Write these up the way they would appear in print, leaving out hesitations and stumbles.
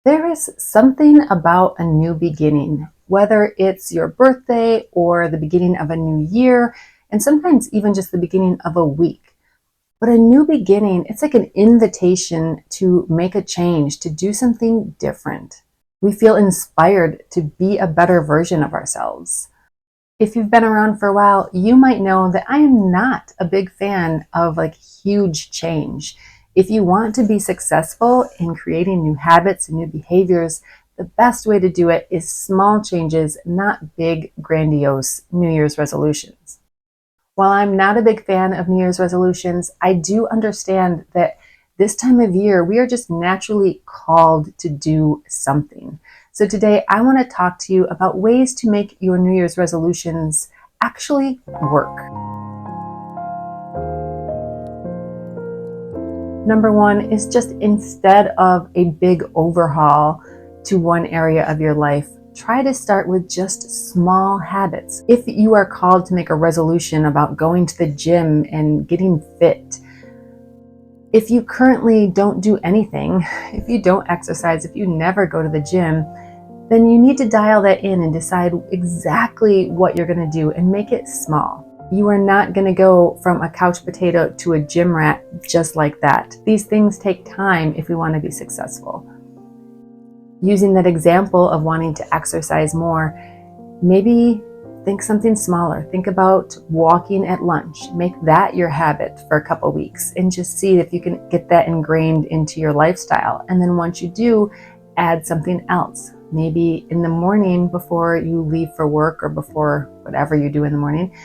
There is something about a new beginning, whether it's your birthday or the beginning of a new year, and sometimes even just the beginning of a week. But a new beginning, it's like an invitation to make a change, to do something different. We feel inspired to be a better version of ourselves. If you've been around for a while, you might know that I am not a big fan of like huge change. If you want to be successful in creating new habits and new behaviors, the best way to do it is small changes, not big, grandiose New Year's resolutions. While I'm not a big fan of New Year's resolutions, I do understand that this time of year, we are just naturally called to do something. So today, I want to talk to you about ways to make your New Year's resolutions actually work. Number one is just instead of a big overhaul to one area of your life, try to start with just small habits. If you are called to make a resolution about going to the gym and getting fit, if you currently don't do anything, if you don't exercise, if you never go to the gym, then you need to dial that in and decide exactly what you're going to do and make it small. You are not going to go from a couch potato to a gym rat just like that. These things take time if we want to be successful. Using that example of wanting to exercise more, maybe think something smaller. Think about walking at lunch. Make that your habit for a couple weeks and just see if you can get that ingrained into your lifestyle. And then once you do, add something else. Maybe in the morning before you leave for work or before whatever you do in the morning,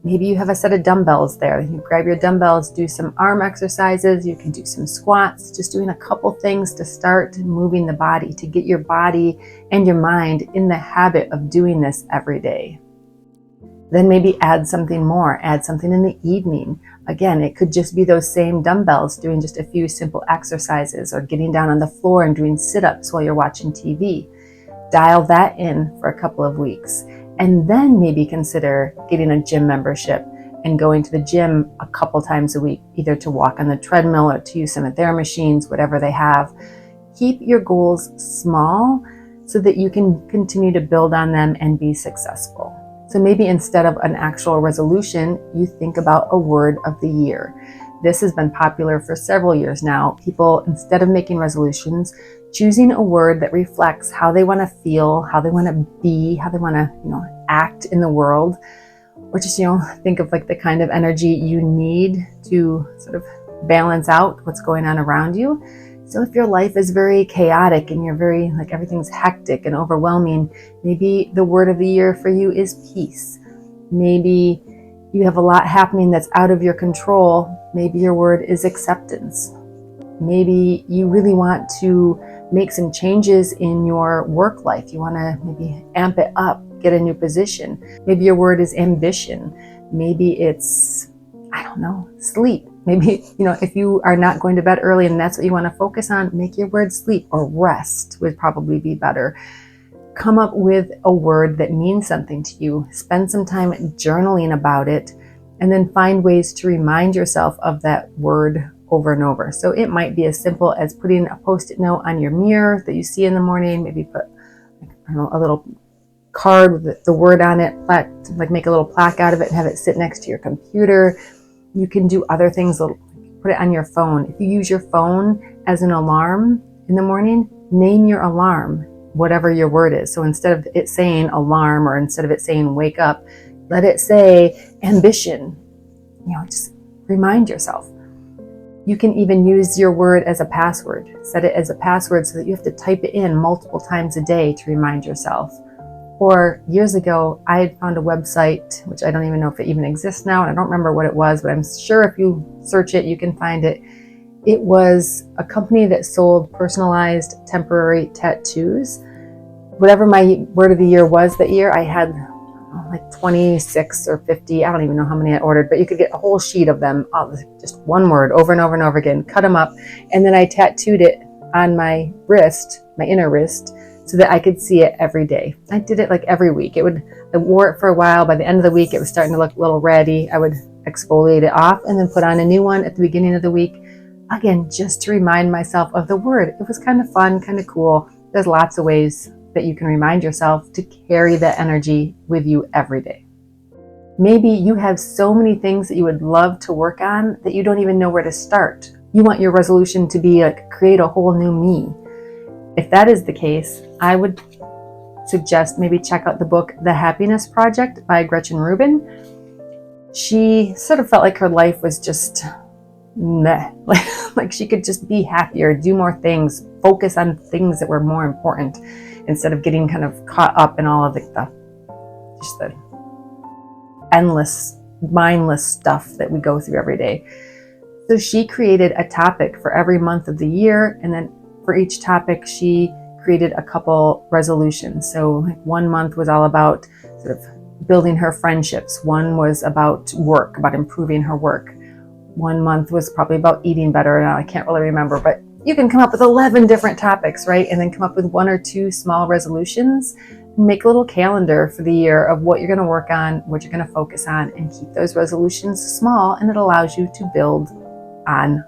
maybe you have a set of dumbbells there. You grab your dumbbells, do some arm exercises. You can do some squats, just doing a couple things to start moving the body, to get your body and your mind in the habit of doing this every day. Then maybe add something more, add something in the evening. Again, it could just be those same dumbbells, doing just a few simple exercises or getting down on the floor and doing sit-ups while you're watching TV. Dial that in for a couple of weeks. And then maybe consider getting a gym membership and going to the gym a couple times a week, either to walk on the treadmill or to use some of their machines, whatever they have. Keep your goals small so that you can continue to build on them and be successful. So maybe instead of an actual resolution, you think about a word of the year. This has been popular for several years now. People, instead of making resolutions, choosing a word that reflects how they want to feel, how they want to be, how they want to, act in the world, or just, think of like the kind of energy you need to sort of balance out what's going on around you. So if your life is very chaotic and you're very, everything's hectic and overwhelming, maybe the word of the year for you is peace. Maybe you have a lot happening that's out of your control. Maybe your word is acceptance. Maybe you really want to make some changes in your work life. You want to maybe amp it up, get a new position. Maybe your word is ambition. Maybe it's, sleep. Maybe, if you are not going to bed early and that's what you want to focus on, make your word sleep, or rest would probably be better. Come up with a word that means something to you. Spend some time journaling about it, and then find ways to remind yourself of that word over and over. So it might be as simple as putting a Post-it note on your mirror that you see in the morning. Maybe put, a little card with the word on it, make a little plaque out of it and have it sit next to your computer. You can do other things, put it on your phone. If you use your phone as an alarm in the morning, name your alarm, whatever your word is. So instead of it saying alarm, or instead of it saying wake up, let it say ambition. Just remind yourself. You can even use your word as a password. Set it as a password so that you have to type it in multiple times a day to remind yourself. Or years ago, I had found a website, which I don't even know if it even exists now, and I don't remember what it was, but I'm sure if you search it, you can find it. It was a company that sold personalized temporary tattoos. Whatever my word of the year was that year, I had 26 or 50, I don't even know how many I ordered, but you could get a whole sheet of them, just one word over and over and over again, cut them up, and then I tattooed it on my wrist, my inner wrist, so that I could see it every day. I did it every week. I wore it for a while. By the end of the week, it was starting to look a little ratty. I would exfoliate it off and then put on a new one at the beginning of the week. Again, just to remind myself of the word. It was kind of fun, kind of cool. there's lots of ways that you can remind yourself to carry that energy with you every day. Maybe you have so many things that you would love to work on that you don't even know where to start. You want your resolution to be like, create a whole new me. If that is the case, I would suggest maybe check out the book The Happiness Project by Gretchen Rubin. She sort of felt like her life was just meh. Like she could just be happier, do more things, focus on things that were more important instead of getting kind of caught up in all of the endless, mindless stuff that we go through every day. So she created a topic for every month of the year, and then for each topic, she created a couple resolutions. So like one month was all about sort of building her friendships. One was about work, about improving her work. One month was probably about eating better. Now I can't really remember, but you can come up with 11 different topics, right? And then come up with 1 or 2 small resolutions. Make a little calendar for the year of what you're going to work on, what you're going to focus on, and keep those resolutions small, and it allows you to build on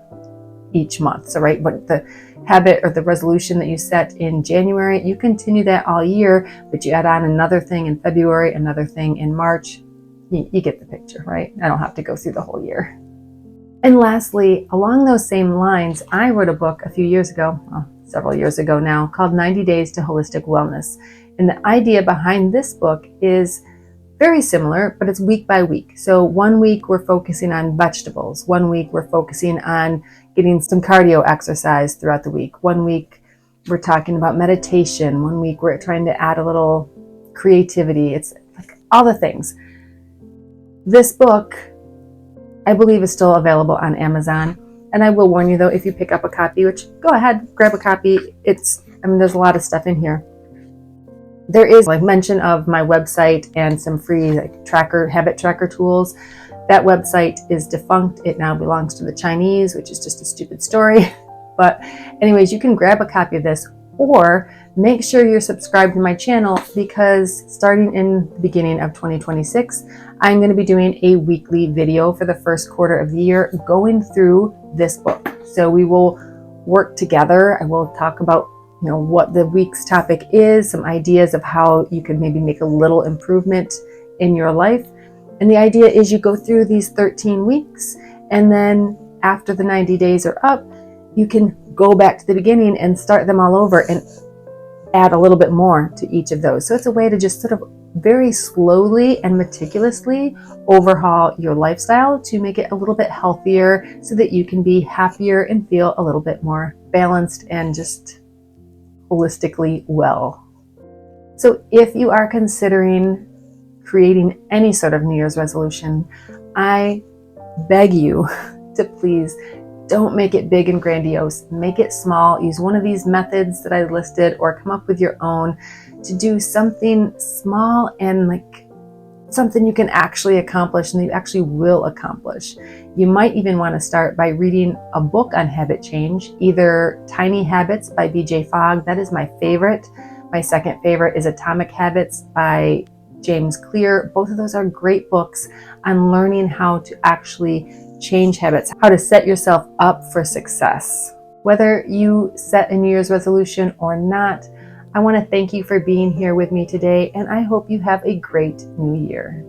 each month. So, right, what the habit or the resolution that you set in January, you continue that all year, but you add on another thing in February, another thing in March. You get the picture, right? I don't have to go through the whole year. And lastly, along those same lines, I wrote a book a few years ago, several years ago now, called 90 Days to Holistic Wellness. And the idea behind this book is very similar, but it's week by week. So one week we're focusing on vegetables. One week we're focusing on getting some cardio exercise throughout the week. One week we're talking about meditation. One week we're trying to add a little creativity. It's like all the things. This book, I believe, is still available on Amazon. And I will warn you though, if you pick up a copy, which go ahead, grab a copy. There's a lot of stuff in here. There is like mention of my website and some free like habit tracker tools. That website is defunct. It now belongs to the Chinese, which is just a stupid story. But anyways, you can grab a copy of this, or make sure you're subscribed to my channel, because starting in the beginning of 2026, I'm going to be doing a weekly video for the first quarter of the year going through this book. So we will work together. I will talk about what the week's topic is, some ideas of how you could maybe make a little improvement in your life. And the idea is you go through these 13 weeks, and then after the 90 days are up, you can go back to the beginning and start them all over and add a little bit more to each of those. So it's a way to just sort of very slowly and meticulously overhaul your lifestyle to make it a little bit healthier so that you can be happier and feel a little bit more balanced and just holistically well. So if you are considering creating any sort of New Year's resolution, I beg you to please don't make it big and grandiose. Make it small. Use one of these methods that I listed, or come up with your own to do something small and like something you can actually accomplish and that you actually will accomplish. You might even want to start by reading a book on habit change, either Tiny Habits by BJ Fogg. That is my favorite. My second favorite is Atomic Habits by James Clear. Both of those are great books on learning how to actually change habits, how to set yourself up for success. Whether you set a New Year's resolution or not, I want to thank you for being here with me today, and I hope you have a great new year.